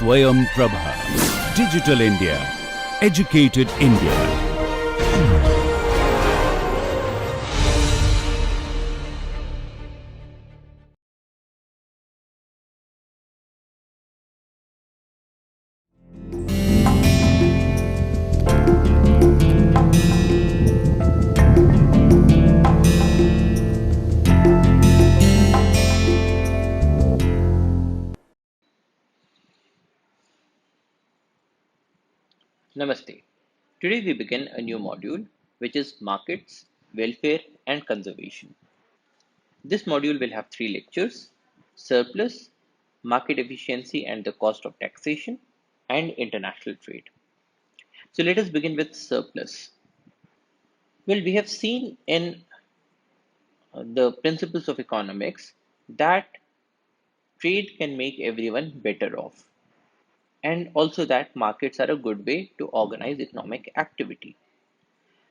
Swayam Prabha. Digital India. Educated India. Namaste. Today we begin a new module which is Markets, Welfare and Conservation. This module will have three lectures: Surplus, Market Efficiency and the Cost of Taxation, and International Trade. So let us begin with surplus. Well, we have seen in the principles of economics that trade can make everyone better off, and also that markets are a good way to organize economic activity.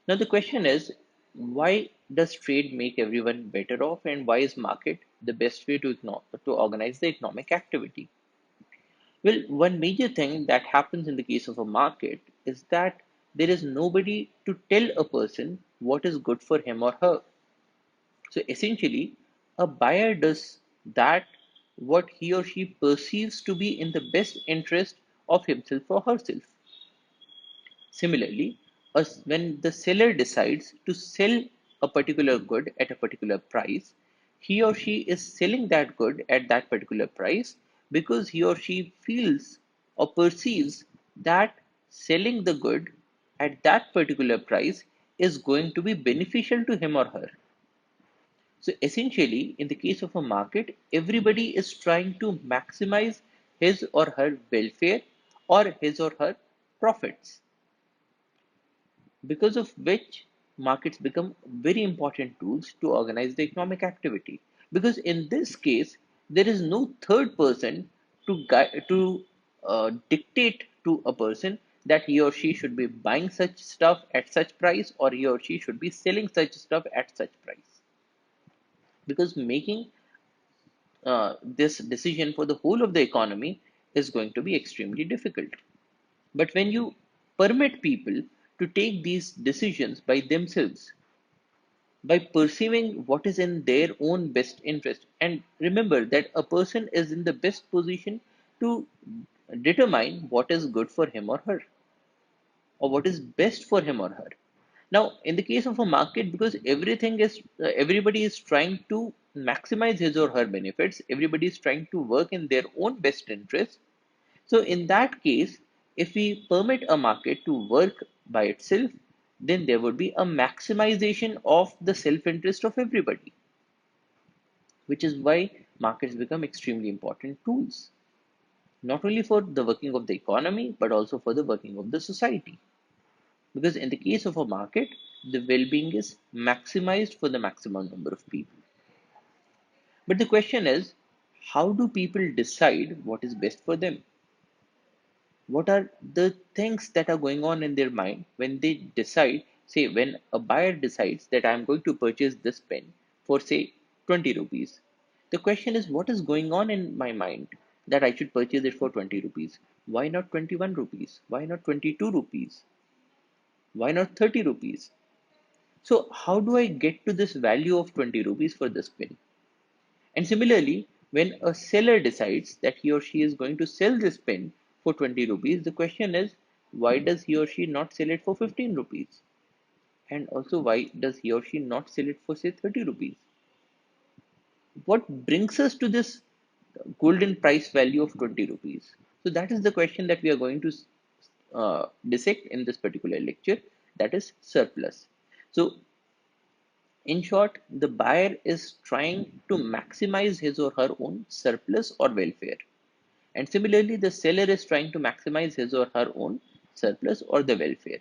Now the question is, why does trade make everyone better off, and why is market the best way to organize the economic activity? Well, one major thing that happens in the case of a market is that there is nobody to tell a person what is good for him or her. So essentially, a buyer does that what he or she perceives to be in the best interest of himself or herself. Similarly, when the seller decides to sell a particular good at a particular price, he or she is selling that good at that particular price because he or she feels or perceives that selling the good at that particular price is going to be beneficial to him or her. So essentially, in the case of a market, everybody is trying to maximize his or her welfare or his or her profits, because of which markets become very important tools to organize the economic activity. Because in this case, there is no third person to dictate to a person that he or she should be buying such stuff at such price, or he or she should be selling such stuff at such price. Because making this decision for the whole of the economy is going to be extremely difficult. But when you permit people to take these decisions by themselves, by perceiving what is in their own best interest, and remember that a person is in the best position to determine what is good for him or her, or what is best for him or her. Now, in the case of a market, because everybody is trying to maximize his or her benefits, everybody is trying to work in their own best interest. So in that case, if we permit a market to work by itself, then there would be a maximization of the self-interest of everybody, which is why markets become extremely important tools, not only for the working of the economy, but also for the working of the society. Because in the case of a market, the well-being is maximized for the maximum number of people. But the question is, how do people decide what is best for them? What are the things that are going on in their mind when they decide, say, when a buyer decides that I'm going to purchase this pen for, say, 20 rupees? The question is, what is going on in my mind that I should purchase it for 20 rupees? Why not 21 rupees? Why not 22 rupees? Why not 30 rupees? So, how do I get to this value of 20 rupees for this pen? And similarly, when a seller decides that he or she is going to sell this pen for 20 rupees, the question is, why does he or she not sell it for 15 rupees? And also, why does he or she not sell it for, say, 30 rupees? What brings us to this golden price value of 20 rupees? So, that is the question that we are going to dissect in this particular lecture, that is surplus. So, in short, the buyer is trying to maximize his or her own surplus or welfare. And similarly, the seller is trying to maximize his or her own surplus or the welfare.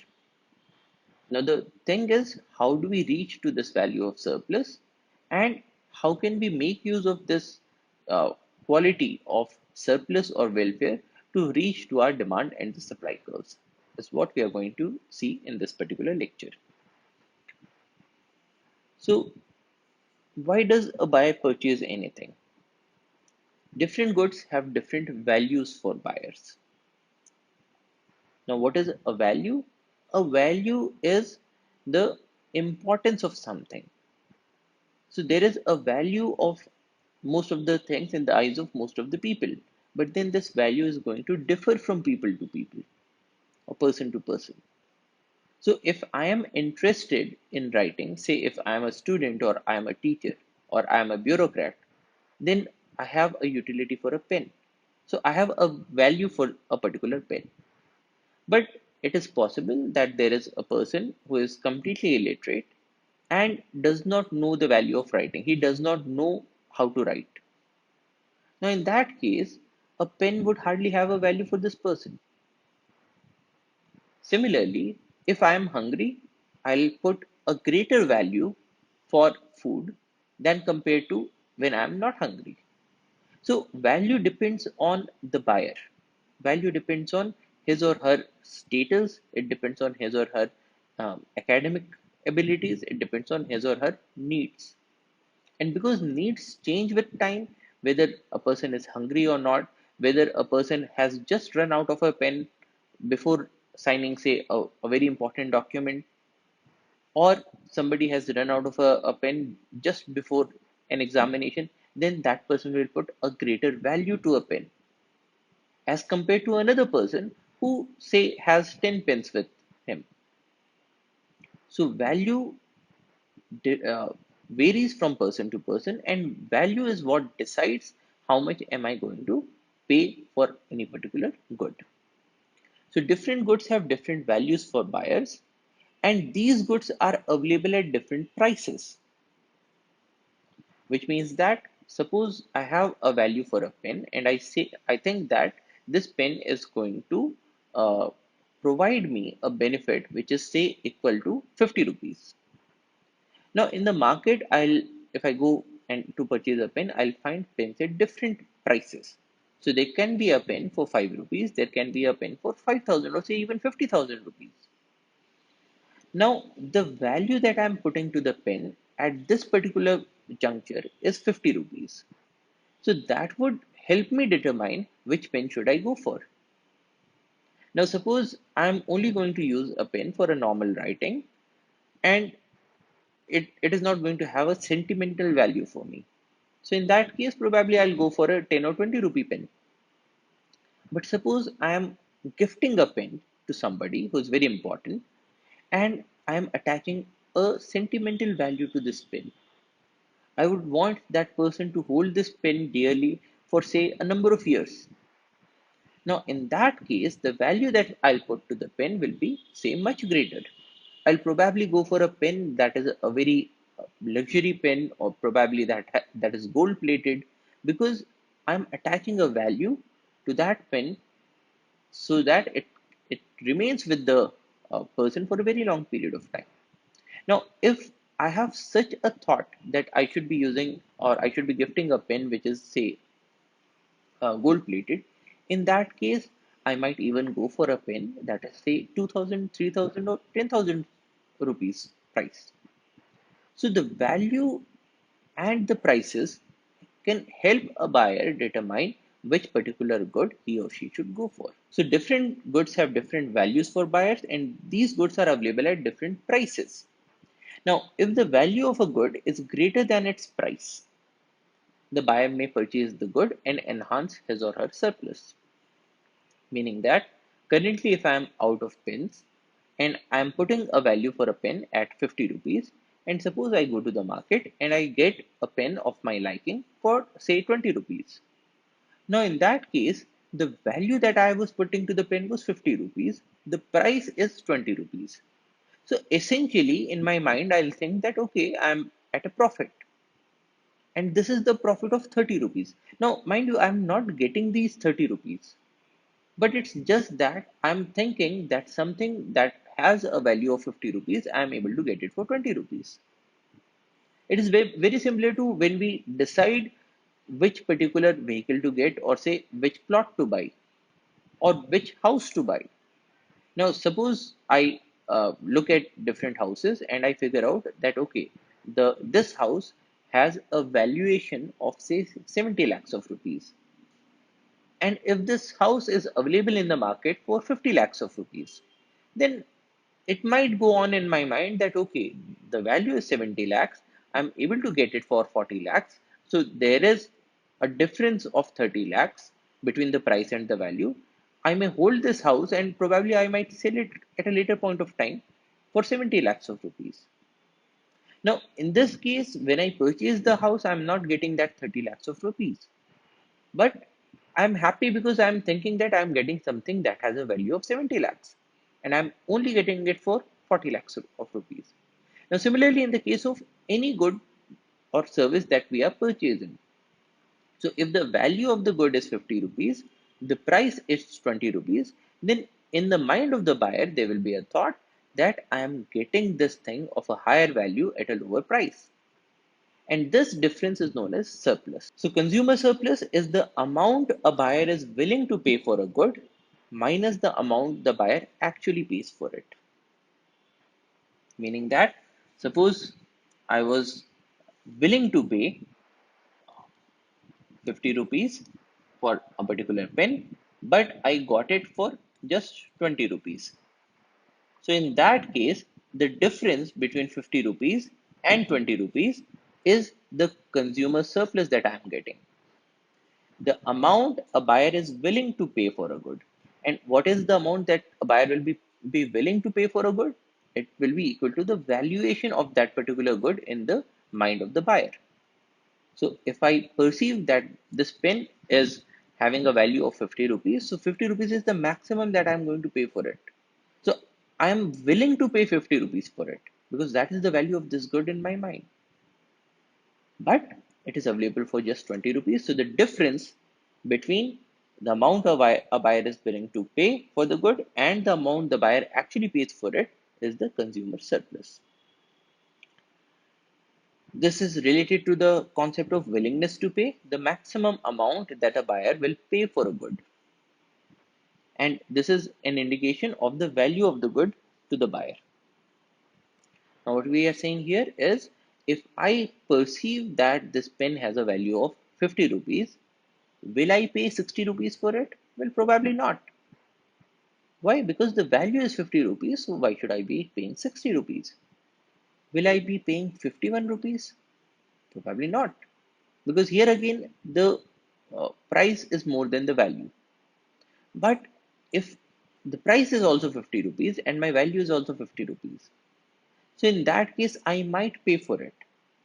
Now, the thing is, how do we reach to this value of surplus, and how can we make use of this uh, quality of surplus or welfare to reach to our demand and the supply curves? Is what we are going to see in this particular lecture. So, why does a buyer purchase anything? Different goods have different values for buyers. Now, what is a value? A value is the importance of something. So there is a value of most of the things in the eyes of most of the people. But then this value is going to differ from people to people or person to person. So if I am interested in writing, say if I am a student or I am a teacher or I am a bureaucrat, then I have a utility for a pen. So I have a value for a particular pen. But it is possible that there is a person who is completely illiterate and does not know the value of writing. He does not know how to write. Now, in that case, a pen would hardly have a value for this person. Similarly, if I am hungry, I'll put a greater value for food than compared to when I'm not hungry. So, value depends on the buyer. Value depends on his or her status, it depends on his or her academic abilities, it depends on his or her needs. And because needs change with time, whether a person is hungry or not, whether a person has just run out of a pen before signing, say, a very important document, or somebody has run out of a pen just before an examination, then that person will put a greater value to a pen as compared to another person who, say, has 10 pens with him. So, value uh, varies from person to person, and value is what decides how much am I going to pay for any particular good. So different goods have different values for buyers, and these goods are available at different prices, which means that suppose I have a value for a pen and I think that this pen is going to uh, provide me a benefit which is, say, equal to 50 rupees. Now in the market, if I go and to purchase a pen, I'll find pens at different prices. So there can be a pen for 5 rupees, there can be a pen for 5,000 or say even 50,000 rupees. Now the value that I'm putting to the pen at this particular juncture is 50 rupees. So that would help me determine which pen should I go for. Now suppose I'm only going to use a pen for a normal writing, and it is not going to have a sentimental value for me. So in that case, probably I'll go for a 10 or 20 rupee pen. But suppose I am gifting a pen to somebody who's very important and I am attaching a sentimental value to this pen. I would want that person to hold this pen dearly for, say, a number of years. Now, in that case, the value that I'll put to the pen will be, say, much greater. I'll probably go for a pen that is a very luxury pen, or probably that is gold plated, because I'm attaching a value to that pen so that it remains with the person for a very long period of time. Now, if I have such a thought that I should be using or I should be gifting a pen which is, say, gold plated, in that case, I might even go for a pen that is, say, 2,000, 3,000, or 10,000 rupees price. So the value and the prices can help a buyer determine which particular good he or she should go for. So different goods have different values for buyers, and these goods are available at different prices. Now, if the value of a good is greater than its price, the buyer may purchase the good and enhance his or her surplus. Meaning that currently, if I am out of pens and I am putting a value for a pen at 50 rupees, and suppose I go to the market and I get a pen of my liking for, say, 20 rupees. Now, in that case, the value that I was putting to the pen was 50 rupees, the price is 20 rupees. So, essentially, in my mind, I'll think that okay, I'm at a profit, and this is the profit of 30 rupees. Now, mind you, I'm not getting these 30 rupees. But it's just that I'm thinking that something that has a value of 50 rupees, I'm able to get it for 20 rupees. It is very, very similar to when we decide which particular vehicle to get, or say which plot to buy, or which house to buy. Now, suppose I look at different houses and I figure out that okay, this house has a valuation of, say, 70 lakhs of rupees. And if this house is available in the market for 50 lakhs of rupees, then it might go on in my mind that, okay, the value is 70 lakhs, I'm able to get it for 40 lakhs. So there is a difference of 30 lakhs between the price and the value. I may hold this house and probably I might sell it at a later point of time for 70 lakhs of rupees. Now, in this case, when I purchase the house, I'm not getting that 30 lakhs of rupees. But I'm happy because I'm thinking that I'm getting something that has a value of 70 lakhs and I'm only getting it for 40 lakhs of rupees. Now, similarly, in the case of any good or service that we are purchasing, so if the value of the good is 50 rupees, the price is 20 rupees, then in the mind of the buyer, there will be a thought that I am getting this thing of a higher value at a lower price. And this difference is known as surplus. So consumer surplus is the amount a buyer is willing to pay for a good minus the amount the buyer actually pays for it. Meaning that suppose I was willing to pay 50 rupees for a particular pen, but I got it for just 20 rupees. So in that case, the difference between 50 rupees and 20 rupees is the consumer surplus that I am getting. The amount a buyer is willing to pay for a good. And what is the amount that a buyer will be willing to pay for a good? It will be equal to the valuation of that particular good in the mind of the buyer. So if I perceive that this pen is having a value of 50 rupees, so 50 rupees is the maximum that I'm going to pay for it. So I am willing to pay 50 rupees for it because that is the value of this good in my mind. But it is available for just 20 rupees. So the difference between the amount a buyer is willing to pay for the good and the amount the buyer actually pays for it is the consumer surplus. This is related to the concept of willingness to pay, the maximum amount that a buyer will pay for a good. And this is an indication of the value of the good to the buyer. Now, what we are saying here is if I perceive that this pen has a value of 50 rupees, will I pay 60 rupees for it? Well, probably not. Why? Because the value is 50 rupees, so why should I be paying 60 rupees? Will I be paying 51 rupees? Probably not. Because here again, the price is more than the value. But if the price is also 50 rupees and my value is also 50 rupees, so in that case, I might pay for it.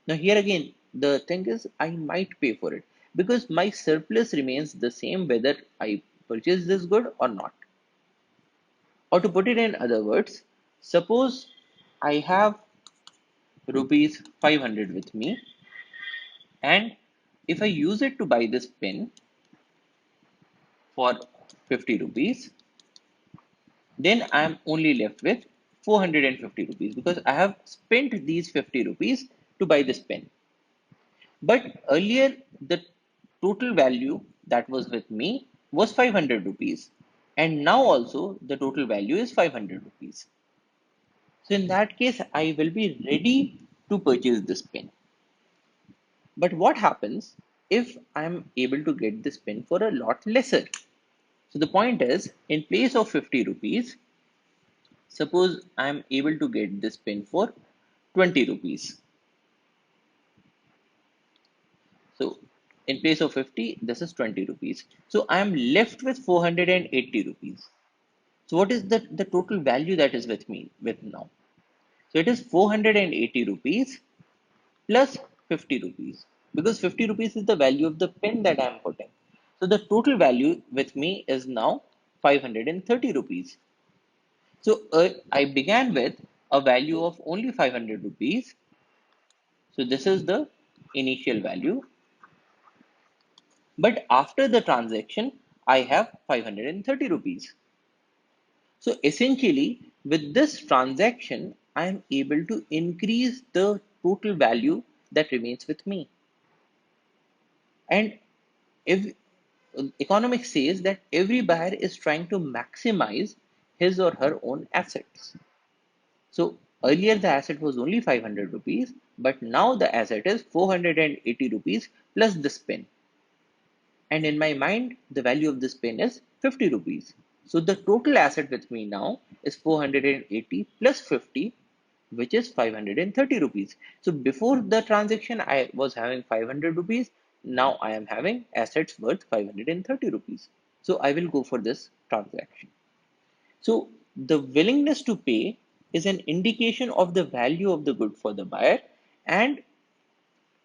Now, here again, the thing is, I might pay for it because my surplus remains the same whether I purchase this good or not. Or to put it in other words, suppose I have rupees 500 with me, and if I use it to buy this pen for 50 rupees, then I am only left with 450 rupees because I have spent these 50 rupees to buy this pen. But earlier, the total value that was with me was 500 rupees. And now also the total value is 500 rupees. So in that case, I will be ready to purchase this pen. But what happens if I'm able to get this pen for a lot lesser? So the point is, in place of 50 rupees, suppose I'm able to get this pen for 20 rupees. So in place of 50, this is 20 rupees. So I am left with 480 rupees. So what is the total value that is with me with now? So it is 480 rupees plus 50 rupees because 50 rupees is the value of the pen that I am putting. So the total value with me is now 530 rupees. So I began with a value of only 500 rupees. So this is the initial value. But after the transaction, I have 530 rupees. So essentially, with this transaction, I am able to increase the total value that remains with me. And if economics says that every buyer is trying to maximize his or her own assets. So earlier the asset was only 500 rupees, but now the asset is 480 rupees plus the spin. and in my mind, the value of this pen is 50 rupees. So the total asset with me now is 480 plus 50, which is 530 rupees. So before the transaction, I was having 500 rupees. Now I am having assets worth 530 rupees. So I will go for this transaction. So the willingness to pay is an indication of the value of the good for the buyer, and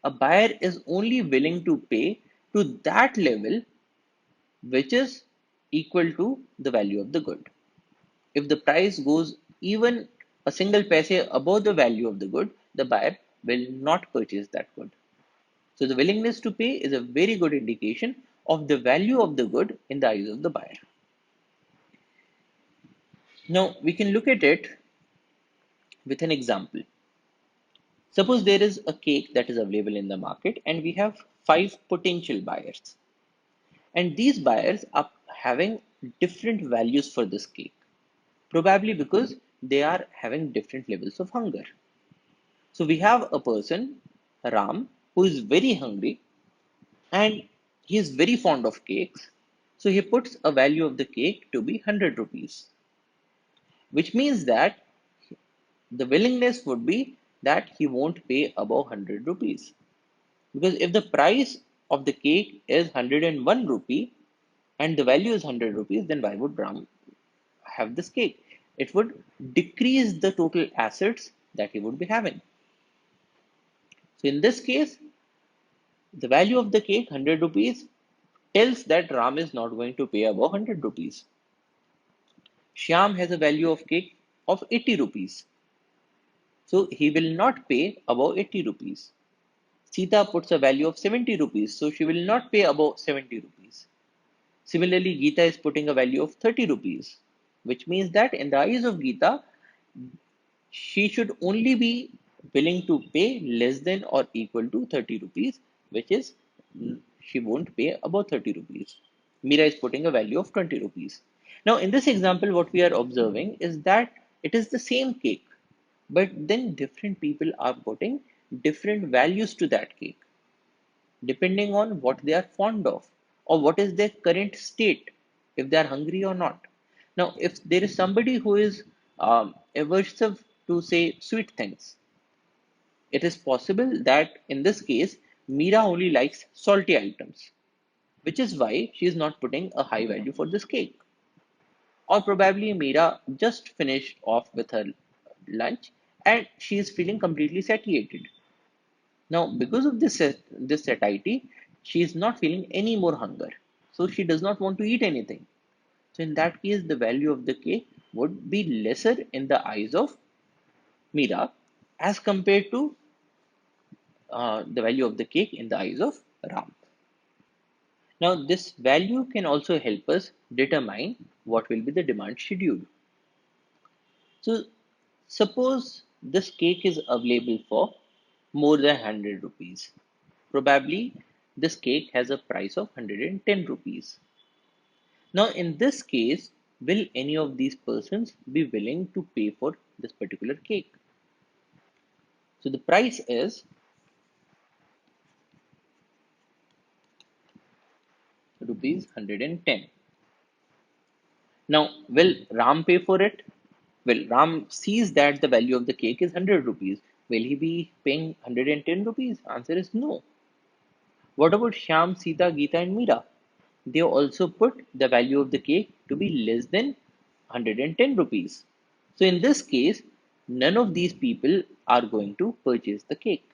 a buyer is only willing to pay to that level which is equal to the value of the good. If the price goes even a single paise above the value of the good, the buyer will not purchase that good. So the willingness to pay is a very good indication of the value of the good in the eyes of the buyer. Now we can look at it with an example. Suppose there is a cake that is available in the market and we have five potential buyers. And these buyers are having different values for this cake, probably because they are having different levels of hunger. So we have a person, Ram, who is very hungry and he is very fond of cakes. So he puts a value of the cake to be 100 rupees, which means that the willingness would be that he won't pay above 100 rupees. Because if the price of the cake is 101 rupee and the value is 100 rupees, then why would Ram have this cake? It would decrease the total assets that he would be having. So in this case, the value of the cake, 100 rupees, tells that Ram is not going to pay above 100 rupees. Shyam has a value of cake of 80 rupees. So he will not pay above 80 rupees. Sita puts a value of 70 rupees. So she will not pay above 70 rupees. Similarly, Geeta is putting a value of 30 rupees, which means that in the eyes of Geeta, she should only be willing to pay less than or equal to 30 rupees, which is she won't pay above 30 rupees. Meera is putting a value of 20 rupees. Now, in this example, what we are observing is that it is the same cake, but then different people are putting different values to that cake, depending on what they are fond of or what is their current state, if they are hungry or not. Now, if there is somebody who is aversive to say sweet things, it is possible that in this case, Meera only likes salty items, which is why she is not putting a high value for this cake. Or probably Meera just finished off with her lunch and she is feeling completely satiated. Now, because of this satiety, she is not feeling any more hunger. So she does not want to eat anything. So in that case, the value of the cake would be lesser in the eyes of Meera as compared to the value of the cake in the eyes of Ram. Now, this value can also help us determine what will be the demand schedule. So, suppose this cake is available for more than 100 rupees. Probably this cake has a price of 110 rupees. Now, in this case, will any of these persons be willing to pay for this particular cake? So, the price is rupees 110. Now, will Ram pay for it? Well, Ram sees that the value of the cake is 100 rupees. Will he be paying 110 rupees? Answer is no. What about Shyam, Sita, Geeta, and Meera? They also put the value of the cake to be less than 110 rupees. So, in this case, none of these people are going to purchase the cake,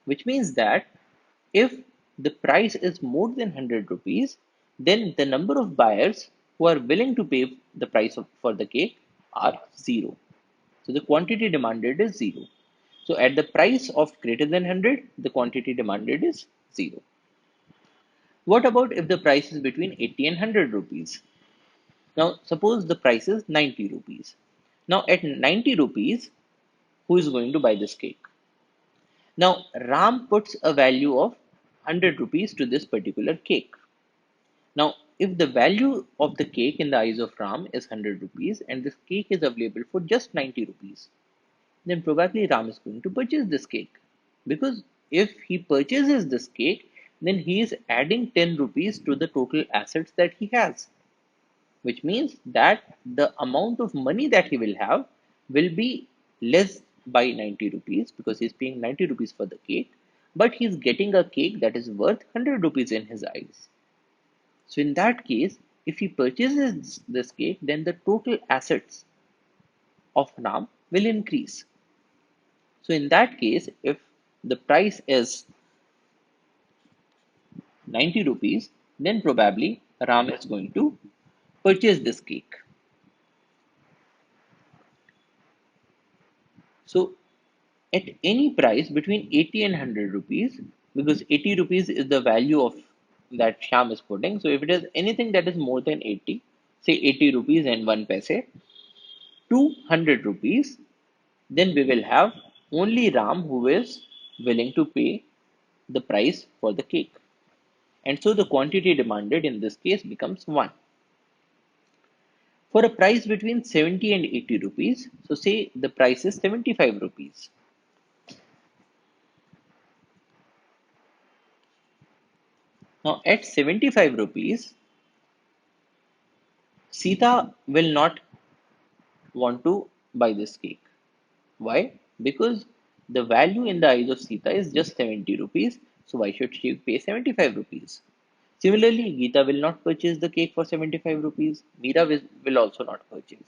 which means that if the price is more than 100 rupees, then the number of buyers who are willing to pay the price for the cake are zero. So the quantity demanded is zero. So at the price of greater than 100, the quantity demanded is zero. What about if the price is between 80 and 100 rupees? Now suppose the price is 90 rupees. Now at 90 rupees, who is going to buy this cake? Now Ram puts a value of 100 rupees to this particular cake. Now if the value of the cake in the eyes of Ram is 100 rupees and this cake is available for just 90 rupees, then probably Ram is going to purchase this cake. Because if he purchases this cake, then he is adding 10 rupees to the total assets that he has, which means that the amount of money that he will have will be less by 90 rupees because he's paying 90 rupees for the cake, but he's getting a cake that is worth 100 rupees in his eyes. So in that case, if he purchases this cake, then the total assets of Ram will increase. So in that case, if the price is 90 rupees, then probably Ram is going to purchase this cake. So at any price between 80 and 100 rupees, because 80 rupees is the value of that Sham is putting. So if it is anything that is more than 80, say 80 rupees and 1 paise to 100 rupees, then we will have only Ram who is willing to pay the price for the cake. And so the quantity demanded in this case becomes 1. For a price between 70 and 80 rupees, so say the price is 75 rupees. Now at 75 rupees, Sita will not want to buy this cake. Why? Because the value in the eyes of Sita is just 70 rupees. So why should she pay 75 rupees? Similarly, Geeta will not purchase the cake for 75 rupees. Meera will also not purchase.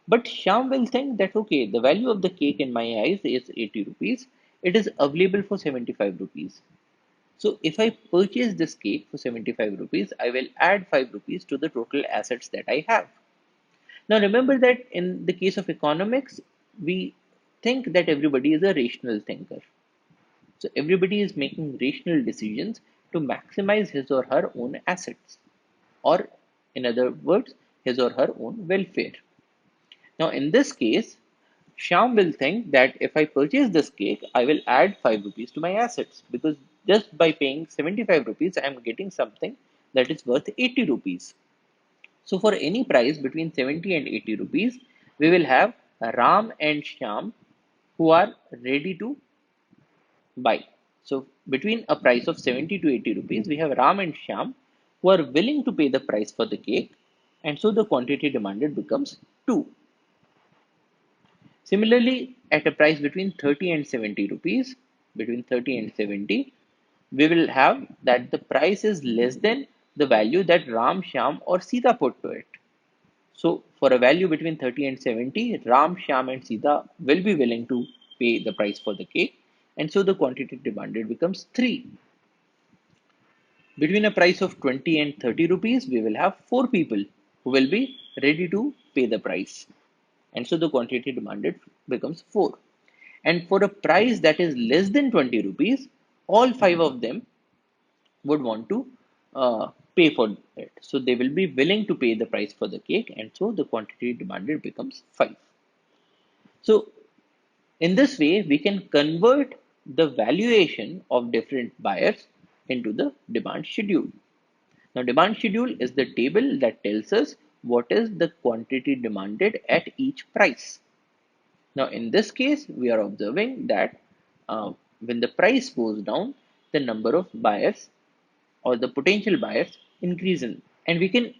But Shyam will think that okay, the value of the cake in my eyes is 80 rupees. It is available for 75 rupees. So if I purchase this cake for 75 rupees, I will add 5 rupees to the total assets that I have. Now remember that in the case of economics, we think that everybody is a rational thinker. So everybody is making rational decisions to maximize his or her own assets, or in other words, his or her own welfare. Now in this case, Shyam will think that if I purchase this cake, I will add 5 rupees to my assets because just by paying 75 rupees, I am getting something that is worth 80 rupees. So for any price between 70 and 80 rupees, we will have Ram and Shyam who are ready to buy. So between a price of 70 to 80 rupees, we have Ram and Shyam who are willing to pay the price for the cake, and so the quantity demanded becomes 2. Similarly, at a price between 30 and 70 rupees, between 30 and 70, we will have that the price is less than the value that Ram, Shyam or Sita put to it. So for a value between 30 and 70, Ram, Shyam and Sita will be willing to pay the price for the cake, and so the quantity demanded becomes 3. Between a price of 20 and 30 rupees, we will have 4 people who will be ready to pay the price, and so the quantity demanded becomes 4. And for a price that is less than 20 rupees, all 5 of them would want to pay for it. So they will be willing to pay the price for the cake, and so the quantity demanded becomes 5. So in this way, we can convert the valuation of different buyers into the demand schedule. Now, demand schedule is the table that tells us what is the quantity demanded at each price. Now, in this case, we are observing that when the price goes down, the number of buyers or the potential buyers increase in, and we can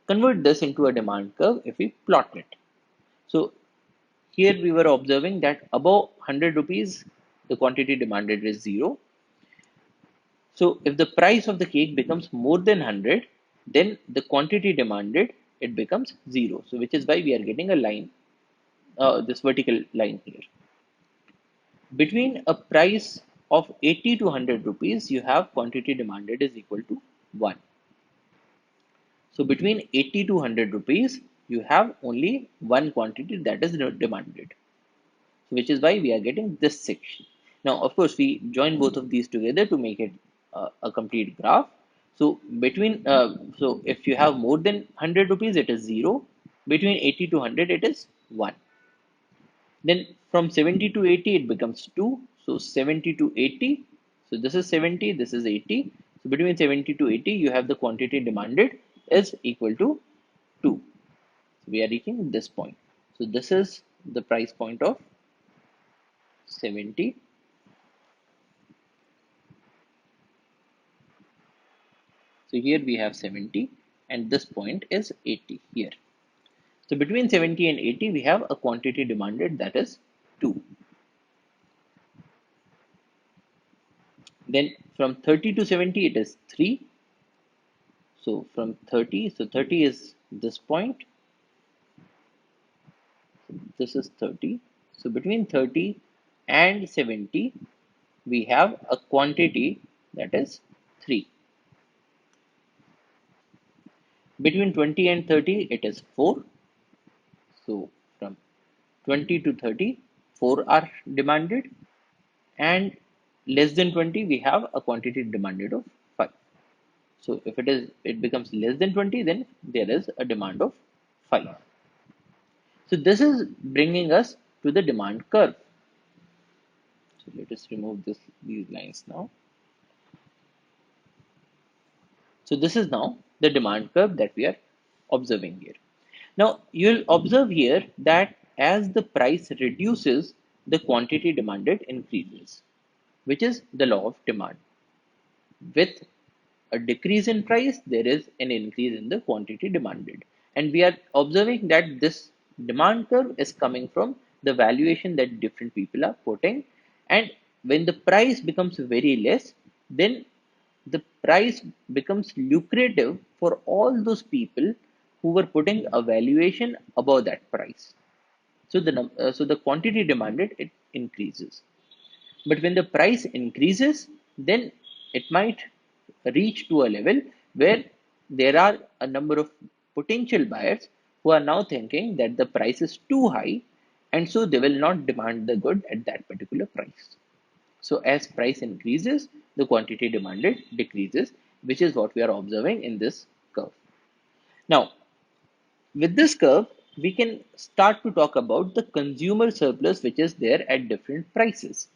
convert this into a demand curve if we plot it. So here we were observing that above 100 rupees, the quantity demanded is 0. So if the price of the cake becomes more than 100, then the quantity demanded, it becomes 0. So which is why we are getting a line, this vertical line here. Between a price of 80 to 100 rupees, you have quantity demanded is equal to 1. So between 80 to 100 rupees, you have only one quantity that is demanded, which is why we are getting this section. Now, of course, we join both of these together to make it a complete graph. So so if you have more than 100 rupees, it is 0. Between 80 to 100, it is 1. Then from 70 to 80, it becomes 2. So 70 to 80. So this is 70, this is 80. So between 70 to 80, you have the quantity demanded is equal to 2. So we are reaching this point. So this is the price point of 70. So here we have 70 and this point is 80 here. So between 70 and 80 we have a quantity demanded, that is 2. Then from 30 to 70 it is 3. So from 30, so 30 is this point, this is 30. So between 30 and 70 we have a quantity that is 3. Between 20 and 30 it is 4. So from 20 to 30 4 are demanded, and less than 20 we have a quantity demanded of 5. So if it becomes less than 20, then there is a demand of 5. So this is bringing us to the demand curve. So let us remove these lines now. So this is now the demand curve that we are observing here. Now you'll observe here that as the price reduces, the quantity demanded increases, which is the law of demand. With a decrease in price, there is an increase in the quantity demanded. And we are observing that this demand curve is coming from the valuation that different people are putting. And when the price becomes very less, then the price becomes lucrative for all those people who were putting a valuation above that price. So the quantity demanded, it increases. But when the price increases, then it might reach to a level where there are a number of potential buyers who are now thinking that the price is too high, and so they will not demand the good at that particular price. So as price increases, the quantity demanded decreases, which is what we are observing in this curve. Now, with this curve, we can start to talk about the consumer surplus which is there at different prices.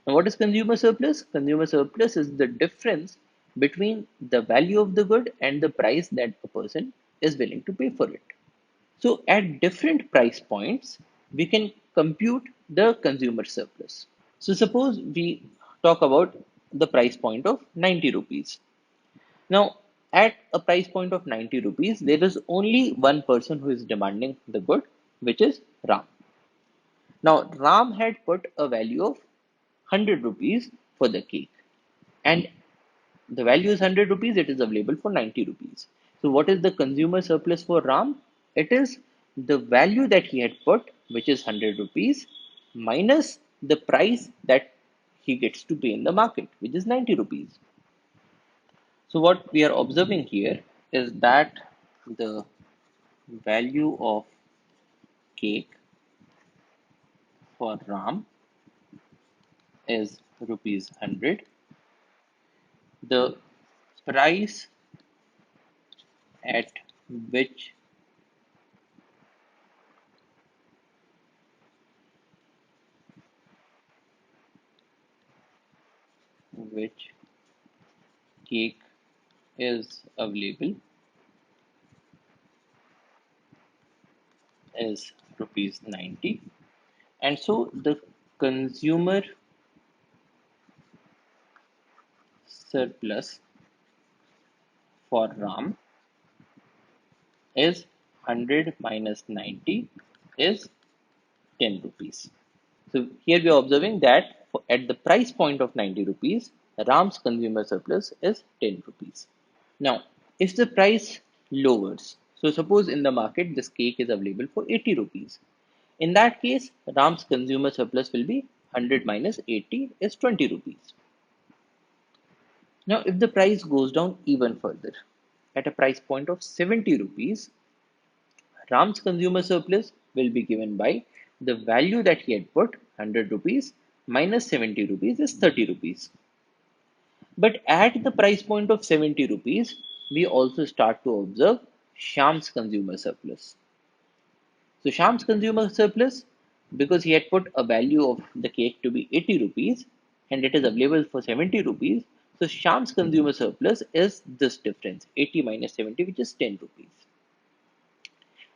Now, what is consumer surplus? Consumer surplus is the difference between the value of the good and the price that a person is willing to pay for it. So, at different price points, we can compute the consumer surplus. So, suppose we talk about the price point of 90 rupees. Now, at a price point of 90 rupees, there is only one person who is demanding the good, which is Ram. Now, Ram had put a value of 100 rupees for the cake, and the value is 100 rupees, it is available for 90 rupees. So what is the consumer surplus for Ram? It is the value that he had put, which is 100 rupees, minus the price that he gets to pay in the market, which is 90 rupees. So what we are observing here is that the value of cake for Ram is rupees 100. The price at which which cake is available is rupees 90, and so the consumer surplus for Ram is 100 minus 90 is 10 rupees. So here we are observing that at the price point of 90 rupees, Ram's consumer surplus is 10 rupees. Now, if the price lowers, so suppose in the market this cake is available for 80 rupees. In that case, Ram's consumer surplus will be 100 minus 80 is 20 rupees. Now, if the price goes down even further, at a price point of 70 rupees, Ram's consumer surplus will be given by the value that he had put, 100 rupees, minus 70 rupees is 30 rupees. But at the price point of 70 rupees, we also start to observe Shyam's consumer surplus. So Shyam's consumer surplus, because he had put a value of the cake to be 80 rupees and it is available for 70 rupees. So Shyam's consumer surplus is this difference, 80 minus 70, which is 10 rupees.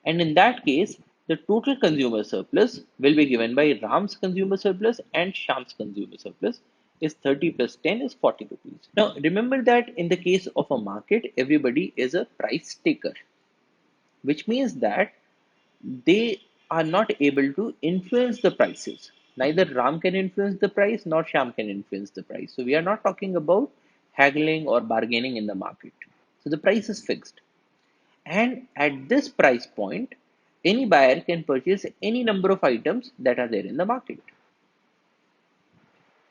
And in that case, the total consumer surplus will be given by Ram's consumer surplus and Shyam's consumer surplus, is 30 plus 10 is 40 rupees. Now remember that in the case of a market, everybody is a price taker, which means that they are not able to influence the prices. Neither Ram can influence the price nor Sham can influence the price. So we are not talking about haggling or bargaining in the market. So the price is fixed. And at this price point, any buyer can purchase any number of items that are there in the market.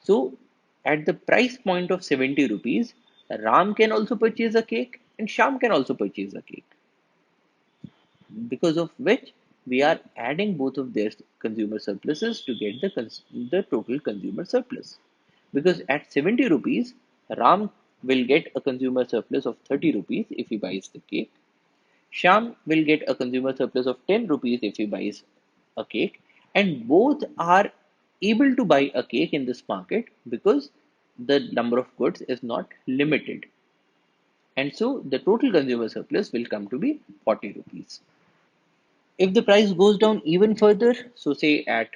So at the price point of 70 rupees, Ram can also purchase a cake and Sham can also purchase a cake, because of which we are adding both of their consumer surpluses to get the total consumer surplus. Because at 70 rupees, Ram will get a consumer surplus of 30 rupees if he buys the cake. Sham will get a consumer surplus of 10 rupees if he buys a cake, and both are able to buy a cake in this market because the number of goods is not limited. And so the total consumer surplus will come to be 40 rupees. If the price goes down even further, so say at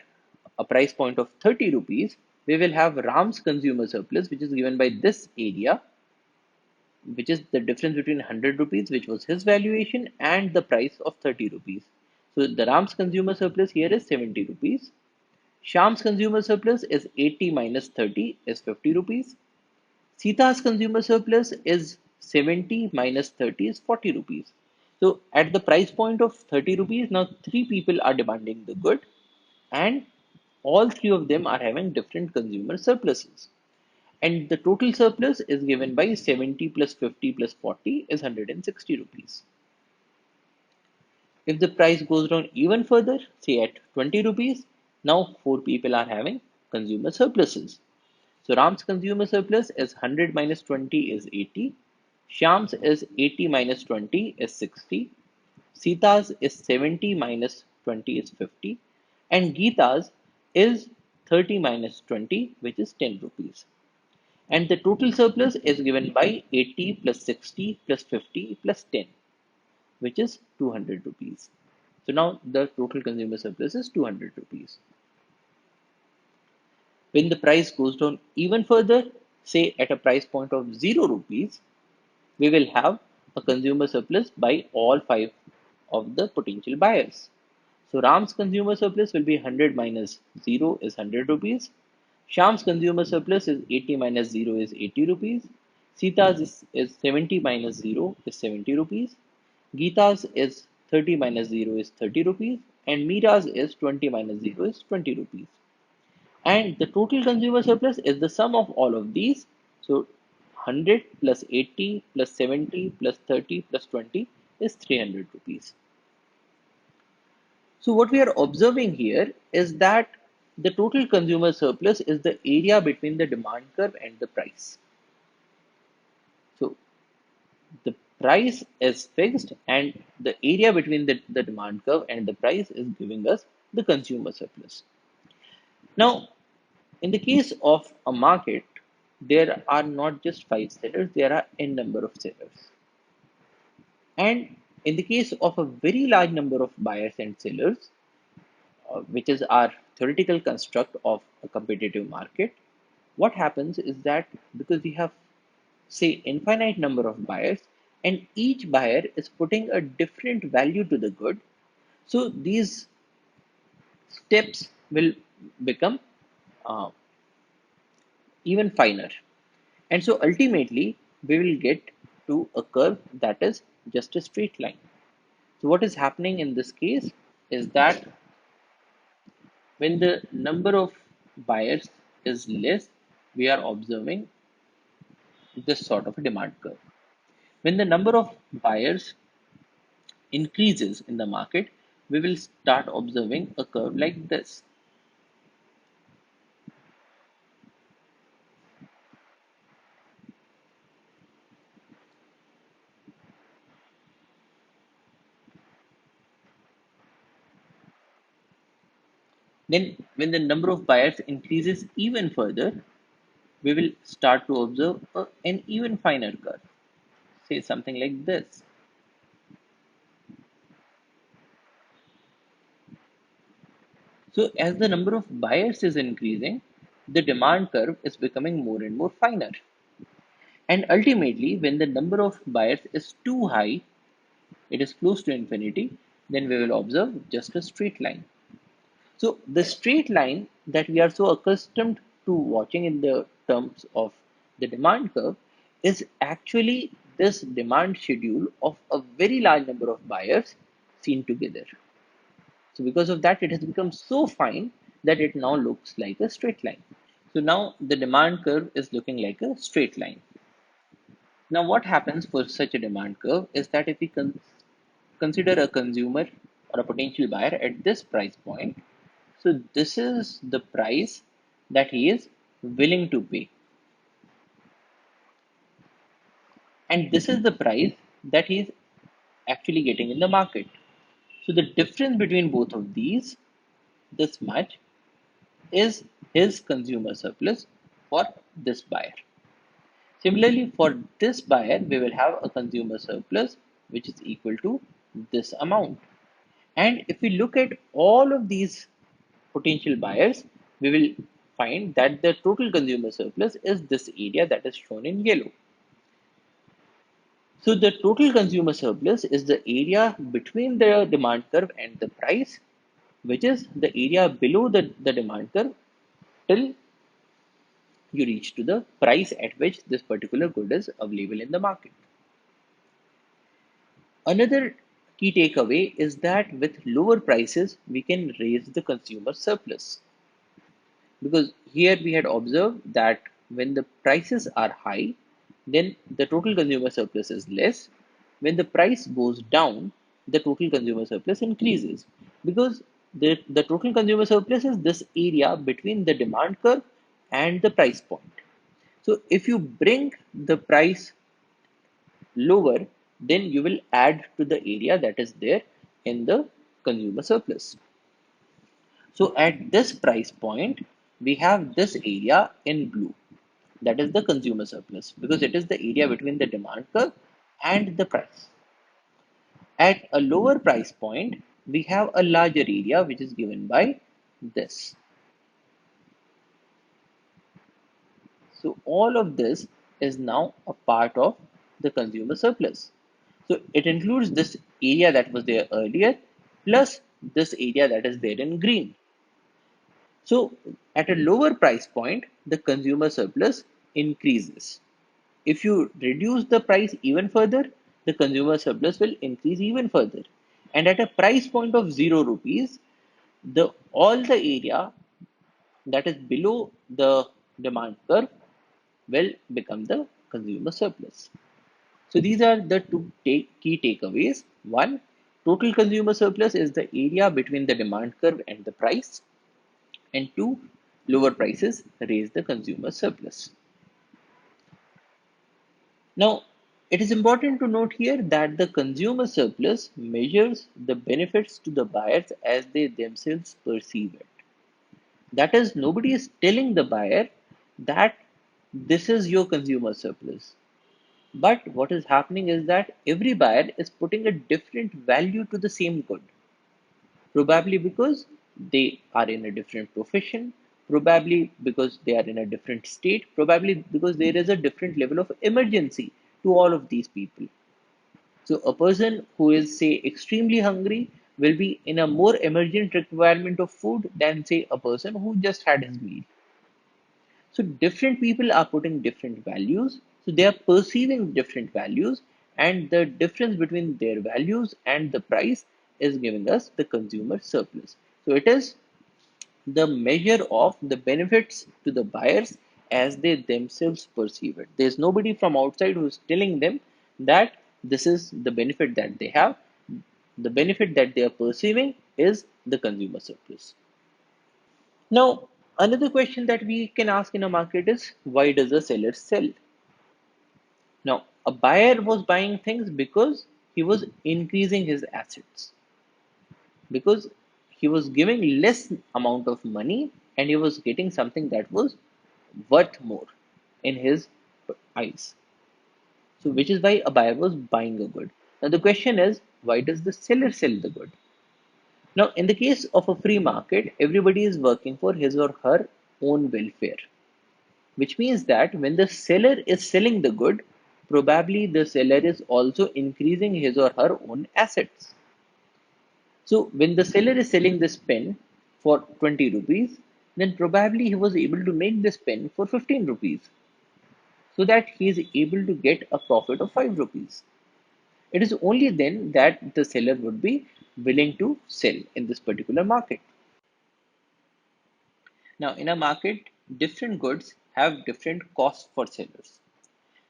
a price point of 30 rupees, we will have Ram's consumer surplus, which is given by this area, which is the difference between 100 rupees, which was his valuation, and the price of 30 rupees. So the Ram's consumer surplus here is 70 rupees. Sham's consumer surplus is 80 minus 30 is 50 rupees. Sita's consumer surplus is 70 minus 30 is 40 rupees. So at the price point of 30 rupees, now three people are demanding the good, and all three of them are having different consumer surpluses. And the total surplus is given by 70 plus 50 plus 40 is 160 rupees. If the price goes down even further, say at 20 rupees, now four people are having consumer surpluses. So Ram's consumer surplus is 100 minus 20 is 80. Shyam's is 80 minus 20 is 60. Sita's is 70 minus 20 is 50. And Geeta's is 30 minus 20, which is 10 rupees. And the total surplus is given by 80 plus 60 plus 50 plus 10, which is 200 rupees. So now the total consumer surplus is 200 rupees. When the price goes down even further, say at a price point of 0 rupees, we will have a consumer surplus by all five of the potential buyers. So Ram's consumer surplus will be 100 minus 0 is 100 rupees. Sham's consumer surplus is 80 minus 0 is 80 rupees. Sita's is 70 minus 0 is 70 rupees. Geeta's is 30 minus 0 is 30 rupees. And Meera's is 20 minus 0 is 20 rupees. And the total consumer surplus is the sum of all of these. So 100 plus 80 plus 70 plus 30 plus 20 is 300 rupees. So what we are observing here is that the total consumer surplus is the area between the demand curve and the price. So the price is fixed and the area between the demand curve and the price is giving us the consumer surplus. Now, in the case of a market, there are not just five sellers, there are n number of sellers. And in the case of a very large number of buyers and sellers, which is our theoretical construct of a competitive market, what happens is that because we have, say, infinite number of buyers, and each buyer is putting a different value to the good, so these steps will become uh, even finer. And so ultimately, we will get to a curve that is just a straight line. So what is happening in this case is that when the number of buyers is less, we are observing this sort of a demand curve. When the number of buyers increases in the market, we will start observing a curve like this. Then, when the number of buyers increases even further, we will start to observe an even finer curve. Say something like this. So, as the number of buyers is increasing, the demand curve is becoming more and more finer. And ultimately, when the number of buyers is too high, it is close to infinity, then we will observe just a straight line. So the straight line that we are so accustomed to watching in the terms of the demand curve is actually this demand schedule of a very large number of buyers seen together. So because of that, it has become so fine that it now looks like a straight line. So now the demand curve is looking like a straight line. Now what happens for such a demand curve is that if we consider a consumer or a potential buyer at this price point, so this is the price that he is willing to pay, and this is the price that he is actually getting in the market. So the difference between both of these, this much, is his consumer surplus for this buyer. Similarly, for this buyer, we will have a consumer surplus which is equal to this amount. And if we look at all of these potential buyers, we will find that the total consumer surplus is this area that is shown in yellow. So the total consumer surplus is the area between the demand curve and the price, which is the area below the demand curve till you reach to the price at which this particular good is available in the market. Another key takeaway is that with lower prices, we can raise the consumer surplus. Because here we had observed that when the prices are high, then the total consumer surplus is less. When the price goes down, the total consumer surplus increases because the total consumer surplus is this area between the demand curve and the price point. So if you bring the price lower, then you will add to the area that is there in the consumer surplus. So at this price point, we have this area in blue. That is the consumer surplus because it is the area between the demand curve and the price. At a lower price point, we have a larger area which is given by this. So all of this is now a part of the consumer surplus. So it includes this area that was there earlier plus this area that is there in green. So at a lower price point, the consumer surplus increases. If you reduce the price even further, the consumer surplus will increase even further. And at a price point of 0 rupees, the all the area that is below the demand curve will become the consumer surplus. So these are the two key takeaways. One, total consumer surplus is the area between the demand curve and the price. And two, lower prices raise the consumer surplus. Now, it is important to note here that the consumer surplus measures the benefits to the buyers as they themselves perceive it. That is, nobody is telling the buyer that this is your consumer surplus. But what is happening is that every buyer is putting a different value to the same good. Probably because they are in a different profession, probably because they are in a different state, probably because there is a different level of emergency to all of these people. So a person who is, say, extremely hungry will be in a more emergent requirement of food than, say, a person who just had his meal. So different people are putting different values. So they are perceiving different values, and the difference between their values and the price is giving us the consumer surplus. So it is the measure of the benefits to the buyers as they themselves perceive it. There's nobody from outside who's telling them that this is the benefit that they have. The benefit that they are perceiving is the consumer surplus. Now, another question that we can ask in a market is why does a seller sell? Now, a buyer was buying things because he was increasing his assets, because he was giving less amount of money and he was getting something that was worth more in his eyes. So, which is why a buyer was buying a good. Now, the question is why does the seller sell the good? Now, in the case of a free market, everybody is working for his or her own welfare, which means that when the seller is selling the good, probably the seller is also increasing his or her own assets. So when the seller is selling this pen for 20 rupees, then probably he was able to make this pen for 15 rupees, so that he is able to get a profit of 5 rupees. It is only then that the seller would be willing to sell in this particular market. Now, in a market, different goods have different costs for sellers.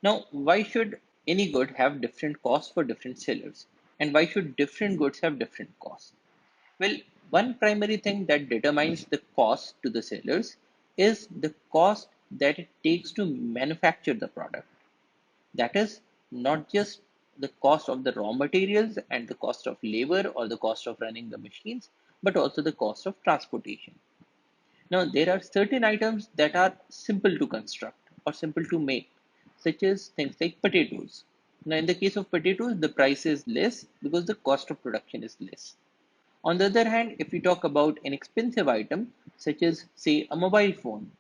Now, why should any good have different costs for different sellers? And why should different goods have different costs? Well, one primary thing that determines the cost to the sellers is the cost that it takes to manufacture the product. That is not just the cost of the raw materials and the cost of labor or the cost of running the machines, but also the cost of transportation. Now, there are certain items that are simple to construct or simple to make, such as things like potatoes. Now, in the case of potatoes, the price is less because the cost of production is less. On the other hand, if we talk about an expensive item, such as, say, a mobile phone,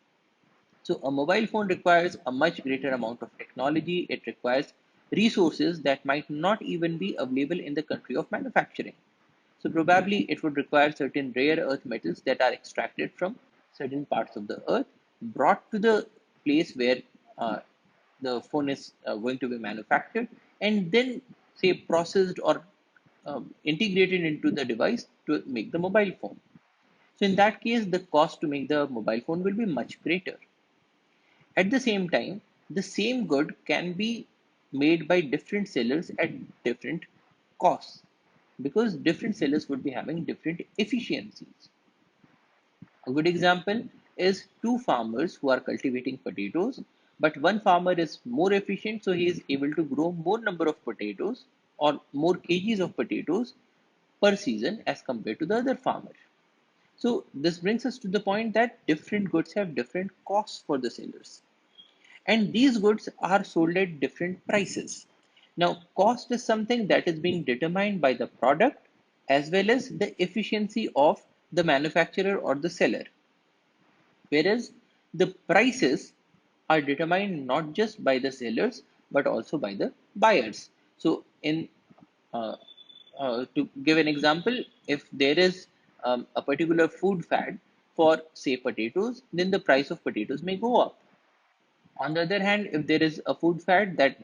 so a mobile phone requires a much greater amount of technology. It requires resources that might not even be available in the country of manufacturing. So probably it would require certain rare earth metals that are extracted from certain parts of the earth, brought to the place where uh, the phone is going to be manufactured, and then say processed or integrated into the device to make the mobile phone. So in that case, the cost to make the mobile phone will be much greater. At the same time, the same good can be made by different sellers at different costs, because different sellers would be having different efficiencies. A good example is two farmers who are cultivating potatoes, but one farmer is more efficient, so he is able to grow more number of potatoes or more kgs of potatoes per season as compared to the other farmer. So this brings us to the point that different goods have different costs for the sellers, and these goods are sold at different prices. Now, cost is something that is being determined by the product as well as the efficiency of the manufacturer or the seller, whereas the prices are determined not just by the sellers but also by the buyers. So, in uh, to give an example, if there is a particular food fad for, say, potatoes, then the price of potatoes may go up. On the other hand, if there is a food fad that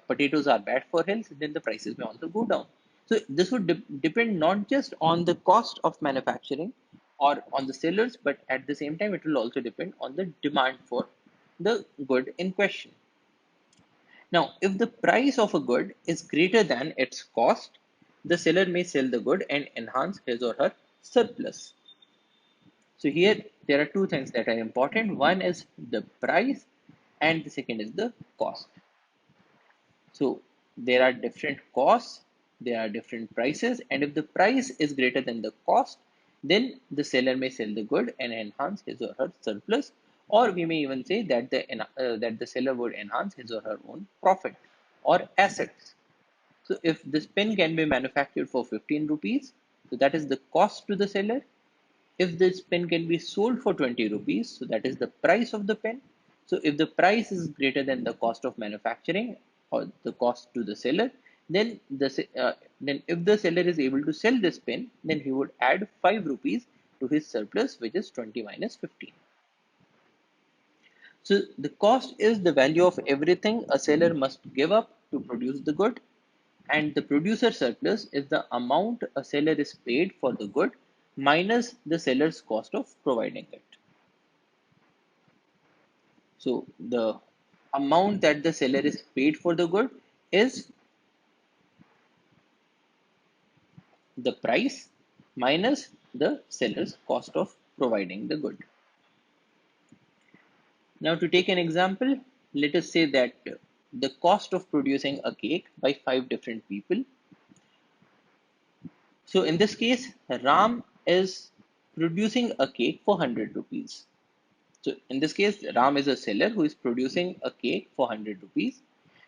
potatoes are bad for health, then the prices may also go down. So this would depend not just on the cost of manufacturing or on the sellers, but at the same time, it will also depend on the demand for the good in question. Now, if the price of a good is greater than its cost, the seller may sell the good and enhance his or her surplus. So here there are two things that are important. One is the price and the second is the cost. So there are different costs, there are different prices, and if the price is greater than the cost, then the seller may sell the good and enhance his or her surplus, or we may even say that the seller would enhance his or her own profit or assets. So if this pen can be manufactured for 15 rupees, so that is the cost to the seller. If this pen can be sold for 20 rupees, so that is the price of the pen. So if the price is greater than the cost of manufacturing or the cost to the seller, then then if the seller is able to sell this pen, then he would add 5 rupees to his surplus, which is 20 minus 15. So the cost is the value of everything a seller must give up to produce the good, and the producer surplus is the amount a seller is paid for the good minus the seller's cost of providing it. So the amount that the seller is paid for the good is the price minus the seller's cost of providing the good. Now, to take an example, let us say that the cost of producing a cake by 5 different people. So in this case, Ram is producing a cake for 100 rupees. So in this case, Ram is a seller who is producing a cake for 100 rupees.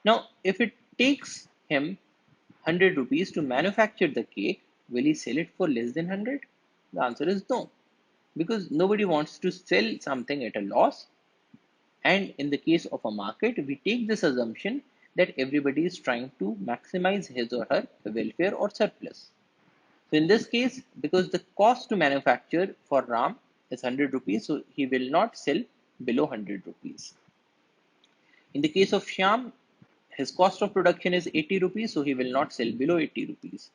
Now, if it takes him 100 rupees to manufacture the cake, will he sell it for less than 100? The answer is no. because nobody wants to sell something at a loss. And in the case of a market, we take this assumption that everybody is trying to maximize his or her welfare or surplus. So in this case, because the cost to manufacture for Ram is 100 rupees, so he will not sell below 100 rupees. In the case of Shyam, his cost of production is 80 rupees, so he will not sell below 80 rupees.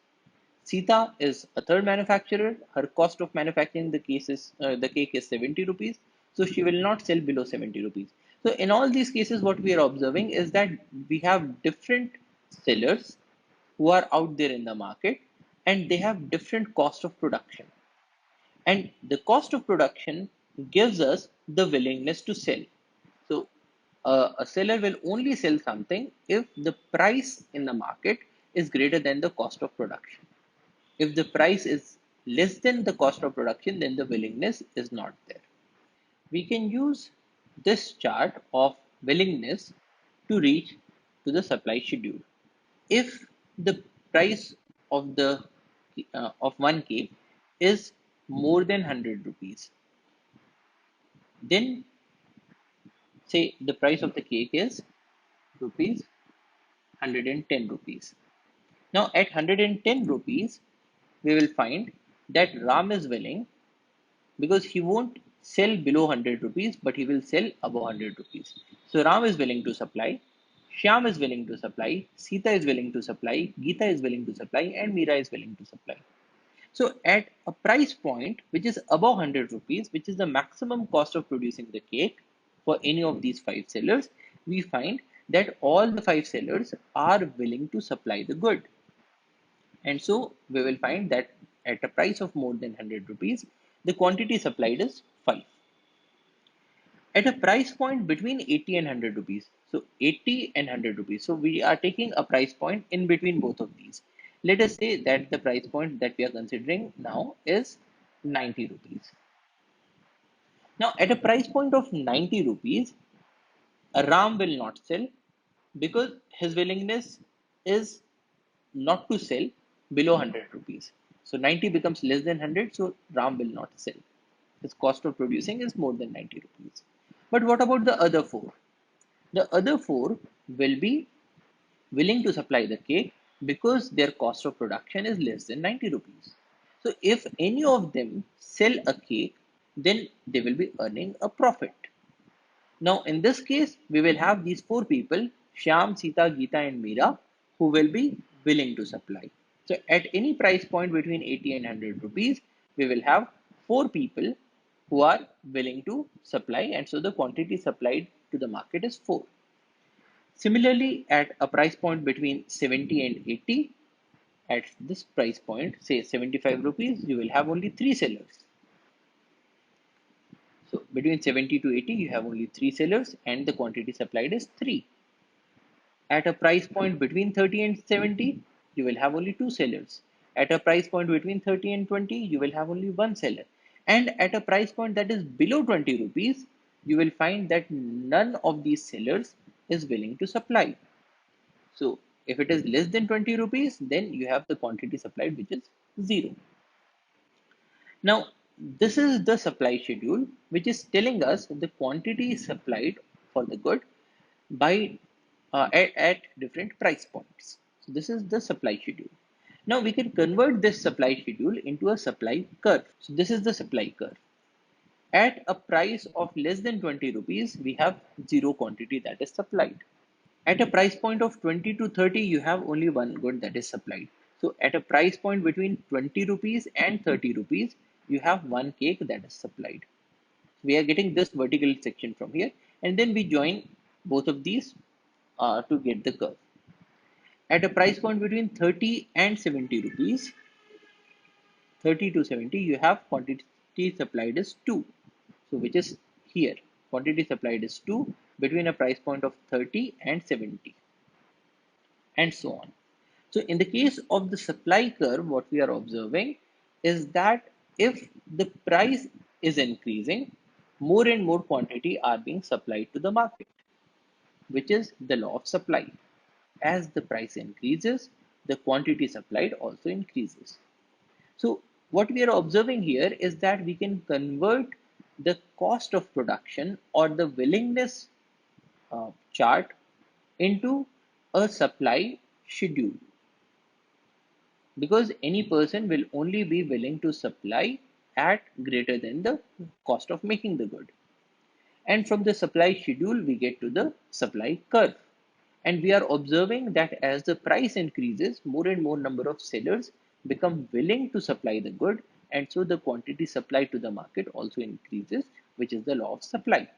Sita is a third manufacturer. Her cost of manufacturing the cake is 70 rupees, so she will not sell below 70 rupees. So in all these cases, what we are observing is that we have different sellers who are out there in the market, and they have different cost of production. And the cost of production gives us the willingness to sell. So a seller will only sell something if the price in the market is greater than the cost of production. If the price is less than the cost of production, then the willingness is not there. We can use this chart of willingness to reach to the supply schedule. If the price of the of one cake is more than 100 rupees, then say the price of the cake is rupees 110 rupees. Now at 110 rupees, we will find that Ram is willing, because he won't sell below 100 rupees, but he will sell above 100 rupees. So Ram is willing to supply, Shyam is willing to supply, Sita is willing to supply, Geeta is willing to supply, and Meera is willing to supply. So at a price point which is above 100 rupees, which is the maximum cost of producing the cake for any of these five sellers, we find that all the five sellers are willing to supply the good. And so we will find that at a price of more than 100 rupees, the quantity supplied is 5. At a price point between 80 and 100 rupees, so 80 and 100 rupees, so we are taking a price point in between both of these. Let us say that the price point that we are considering now is 90 rupees. Now at a price point of 90 rupees, Ram will not sell, because his willingness is not to sell below 100 rupees. So 90 becomes less than 100, so Ram will not sell. His cost of producing is more than 90 rupees. But what about the other four? The other four will be willing to supply the cake because their cost of production is less than 90 rupees. So if any of them sell a cake, then they will be earning a profit. Now, in this case, we will have these four people, Shyam, Sita, Geeta, and Meera, who will be willing to supply. So, at any price point between 80 and 100 rupees, we will have four people who are willing to supply, and so the quantity supplied to the market is four. Similarly, at a price point between 70 and 80, at this price point, say 75 rupees, you will have only three sellers. So between 70 to 80, you have only three sellers and the quantity supplied is three. At a price point between 30 and 70, you will have only two sellers. At a price point between 30 and 20, you will have only one seller. And at a price point that is below 20 rupees, you will find that none of these sellers is willing to supply. So if it is less than 20 rupees, then you have the quantity supplied, which is zero. Now, this is the supply schedule, which is telling us the quantity supplied for the good by at different price points. So this is the supply schedule. Now we can convert this supply schedule into a supply curve. So this is the supply curve. At a price of less than 20 rupees, we have zero quantity that is supplied. At a price point of 20 to 30, you have only one good that is supplied. So at a price point between 20 rupees and 30 rupees, you have one cake that is supplied. We are getting this vertical section from here, and then we join both of these to get the curve. At a price point between 30 and 70 rupees, 30 to 70, you have quantity supplied is 2. So which is here. Quantity supplied is 2 between a price point of 30 and 70, and so on. So in the case of the supply curve, what we are observing is that if the price is increasing, more and more quantity are being supplied to the market, which is the law of supply. As the price increases, the quantity supplied also increases. So What we are observing here is that we can convert the cost of production or the willingness chart into a supply schedule, because any person will only be willing to supply at greater than the cost of making the good. And from the supply schedule, we get to the supply curve. And we are observing that as the price increases, more and more number of sellers become willing to supply the good. And so the quantity supplied to the market also increases, which is the law of supply.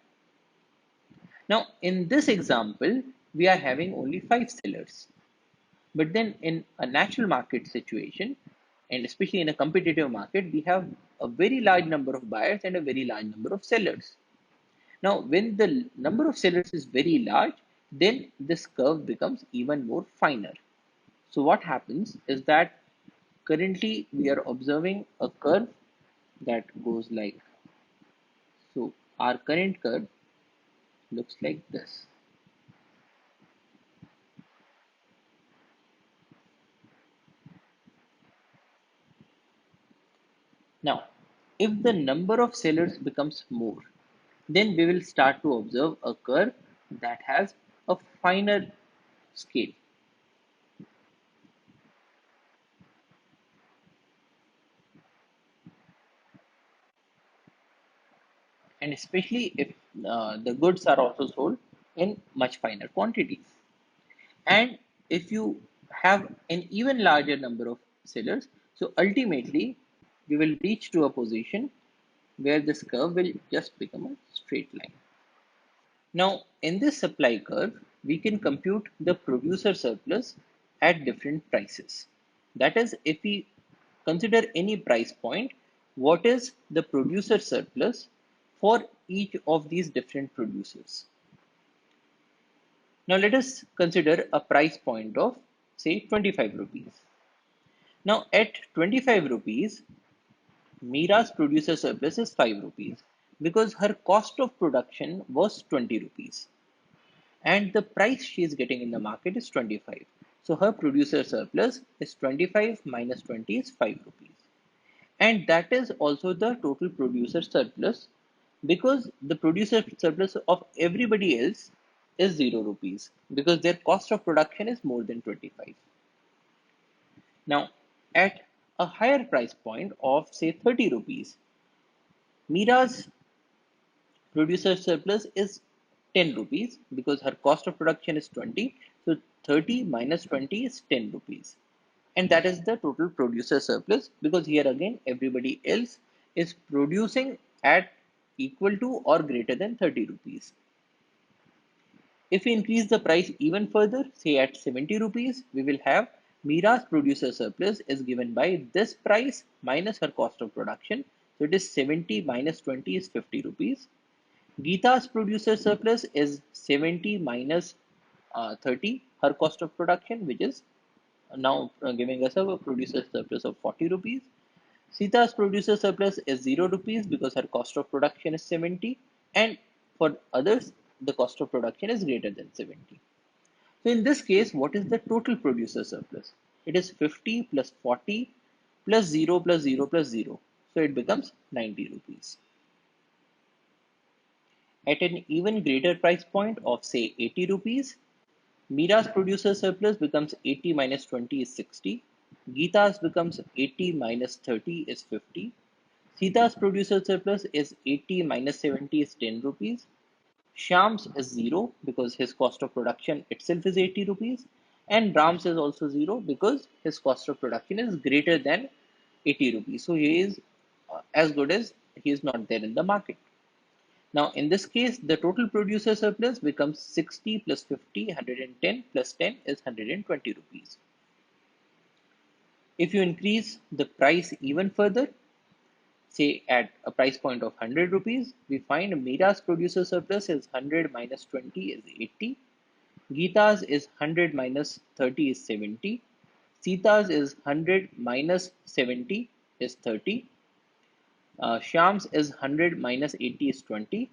Now, in this example, we are having only 5 sellers. But then in a natural market situation, and especially in a competitive market, we have a very large number of buyers and a very large number of sellers. Now, when the number of sellers is very large, then this curve becomes even more finer. So what happens is that currently we are observing a curve that goes like so. Our current curve looks like this. Now, if the number of sellers becomes more, then we will start to observe a curve that has a finer scale. And especially if the goods are also sold in much finer quantities. And if you have an even larger number of sellers, so ultimately we will reach to a position where this curve will just become a straight line. Now, in this supply curve, we can compute the producer surplus at different prices. That is, if we consider any price point, what is the producer surplus for each of these different producers? Now, let us consider a price point of say 25 rupees. Now, at 25 rupees, Mira's producer surplus is 5 rupees because her cost of production was 20 rupees. And the price she is getting in the market is 25. So her producer surplus is 25 minus 20 is 5 rupees. And that is also the total producer surplus, because the producer surplus of everybody else is 0 rupees because their cost of production is more than 25. Now, at a higher price point of say 30 rupees, Mira's producer surplus is 10 rupees because her cost of production is 20. So 30 minus 20 is 10 rupees. And that is the total producer surplus, because here again everybody else is producing at equal to or greater than 30 rupees. If we increase the price even further, say at 70 rupees, we will have Mira's producer surplus is given by this price minus her cost of production. So it is 70 minus 20 is 50 rupees. Geeta's producer surplus is 70 minus 30, her cost of production, which is now giving us a producer surplus of 40 rupees. Sita's producer surplus is 0 rupees because her cost of production is 70, and for others, the cost of production is greater than 70. So in this case, what is the total producer surplus? It is 50 plus 40 plus 0 plus 0 plus 0. So it becomes 90 rupees. At an even greater price point of say 80 rupees, Mira's producer surplus becomes 80 minus 20 is 60. Geeta's becomes 80 minus 30 is 50. Sita's producer surplus is 80 minus 70 is 10 rupees. Shyam's is 0 because his cost of production itself is 80 rupees. And Ram's is also 0 because his cost of production is greater than 80 rupees. So he is as good as he is not there in the market. Now, in this case, the total producer surplus becomes 60 plus 50, 110 plus 10 is 120 rupees. If you increase the price even further, say at a price point of 100 rupees, we find Mira's producer surplus is 100 minus 20 is 80. Geeta's is 100 minus 30 is 70. Sita's is 100 minus 70 is 30. Shyam's is 100 minus 80 is 20.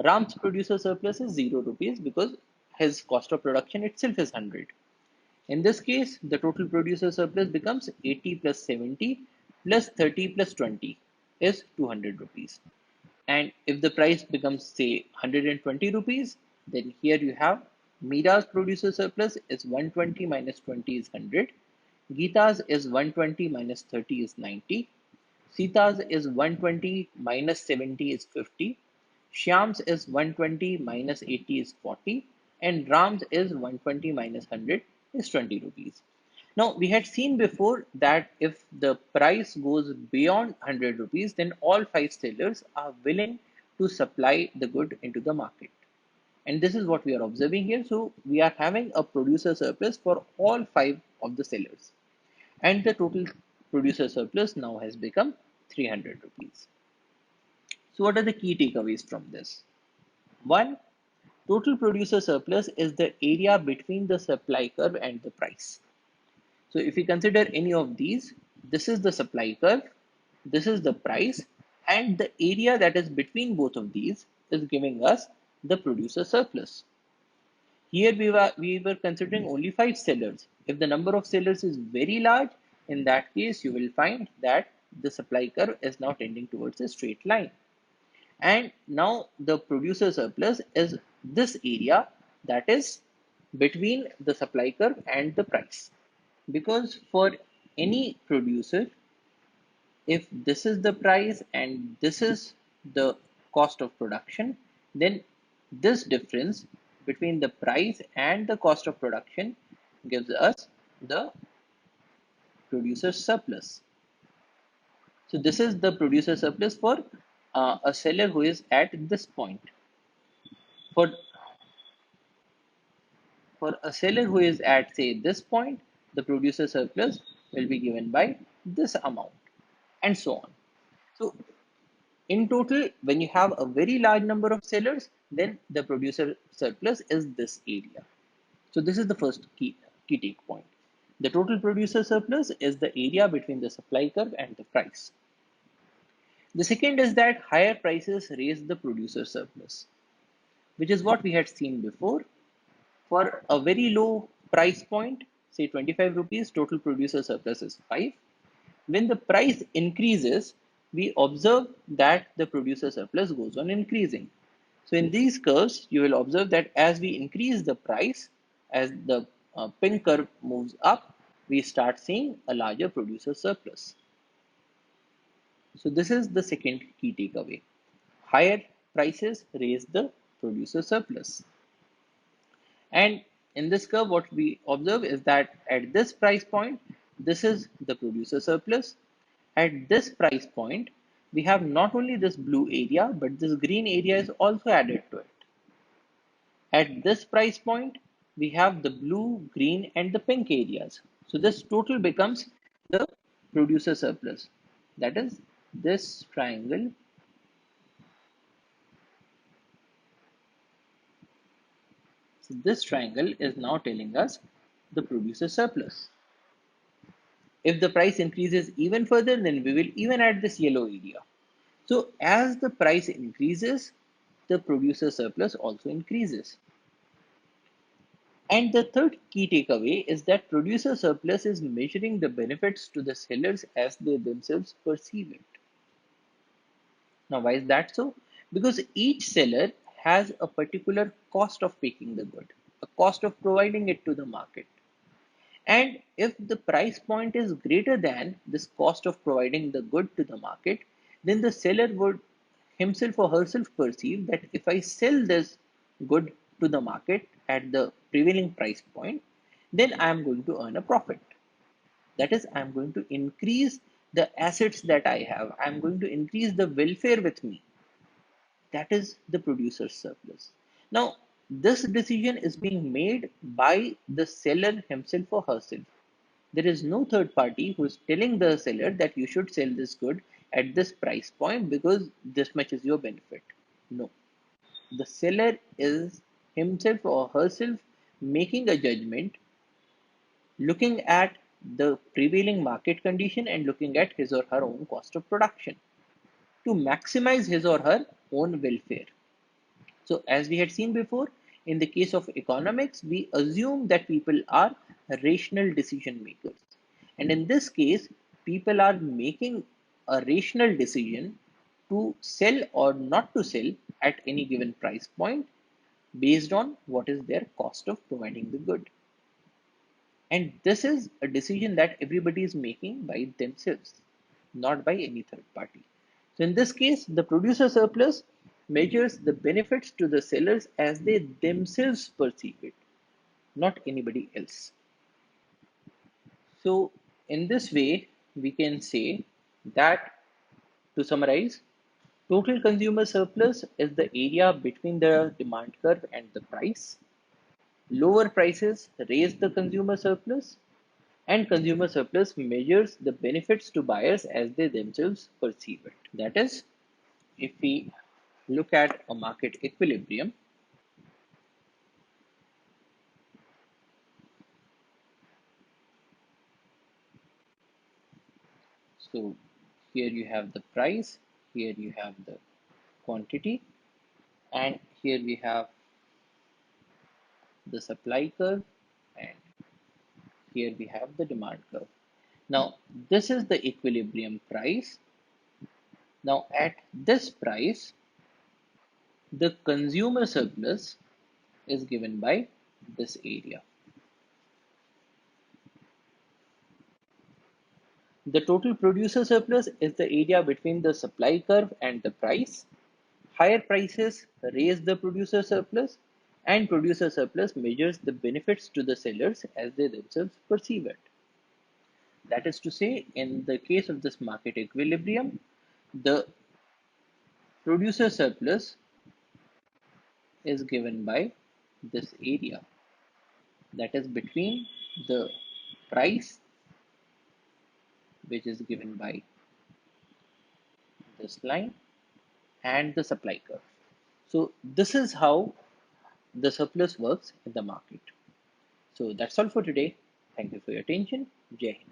Ram's producer surplus is 0 rupees because his cost of production itself is 100. In this case, the total producer surplus becomes 80 plus 70, plus 30 plus 20 is 200 rupees. And if the price becomes say 120 rupees, then here you have Mira's producer surplus is 120 minus 20 is 100. Geeta's is 120 minus 30 is 90. Sita's is 120 minus 70 is 50. Shyam's is 120 minus 80 is 40. And Ram's is 120 minus 100 is 20 rupees. Now, we had seen before that if the price goes beyond 100 rupees, then all five sellers are willing to supply the good into the market. And this is what we are observing here. So, we are having a producer surplus for all five of the sellers. And the total producer surplus now has become 300 rupees. So, what are the key takeaways from this? One, total producer surplus is the area between the supply curve and the price. So if we consider any of these, this is the supply curve, this is the price, and the area that is between both of these is giving us the producer surplus. Here we were considering only five sellers. If the number of sellers is very large, in that case you will find that the supply curve is now tending towards a straight line. And now the producer surplus is this area that is between the supply curve and the price. Because for any producer, if this is the price and this is the cost of production, then this difference between the price and the cost of production gives us the producer surplus. So this is the producer surplus for a seller who is at this point. For a seller who is at say this point, the producer surplus will be given by this amount and so on. So in total, when you have a very large number of sellers, then the producer surplus is this area. So this is the first key take point. The total producer surplus is the area between the supply curve and the price. The second is that higher prices raise the producer surplus, which is what we had seen before. For a very low price point, say 25 rupees, total producer surplus is 5. When the price increases, we observe that the producer surplus goes on increasing. So in these curves, you will observe that as we increase the price, as the pink curve moves up, we start seeing a larger producer surplus. So this is the second key takeaway. Higher prices raise the producer surplus. And in this curve, what we observe is that at this price point, this is the producer surplus. At this price point, we have not only this blue area, but this green area is also added to it. At this price point, we have the blue, green, and the pink areas. So this total becomes the producer surplus. That is this triangle. So this triangle is now telling us the producer surplus. If the price increases even further, then we will even add this yellow area. So as the price increases, the producer surplus also increases. And the third key takeaway is that producer surplus is measuring the benefits to the sellers as they themselves perceive it. Now, why is that so? Because each seller has a particular cost of making the good, a cost of providing it to the market. And if the price point is greater than this cost of providing the good to the market, then the seller would himself or herself perceive that if I sell this good to the market at the prevailing price point, then I am going to earn a profit. That is, I am going to increase the assets that I have. I am going to increase the welfare with me. That is the producer's surplus. Now, this decision is being made by the seller himself or herself. There is no third party who is telling the seller that you should sell this good at this price point because this much is your benefit. No. The seller is himself or herself making a judgment, looking at the prevailing market condition and looking at his or her own cost of production to maximize his or her own welfare. So, as we had seen before, in the case of economics, we assume that people are rational decision makers. And in this case, people are making a rational decision to sell or not to sell at any given price point based on what is their cost of providing the good. And this is a decision that everybody is making by themselves, not by any third party. So in this case, the producer surplus measures the benefits to the sellers as they themselves perceive it, not anybody else. So in this way, we can say that, to summarize, total consumer surplus is the area between the demand curve and the price. Lower prices raise the consumer surplus, and consumer surplus measures the benefits to buyers as they themselves perceive it. That is, if we look at a market equilibrium, so here you have the price, here you have the quantity, and here we have the supply curve, and here we have the demand curve. Now, this is the equilibrium price. Now, at this price, the consumer surplus is given by this area. The total producer surplus is the area between the supply curve and the price. Higher prices raise the producer surplus, and producer surplus measures the benefits to the sellers as they themselves perceive it. That is to say, in the case of this market equilibrium, the producer surplus is given by this area, that is between the price, which is given by this line, and the supply curve. So this is how the surplus works in the market. So that's all for today. Thank you for your attention. Jai Hind.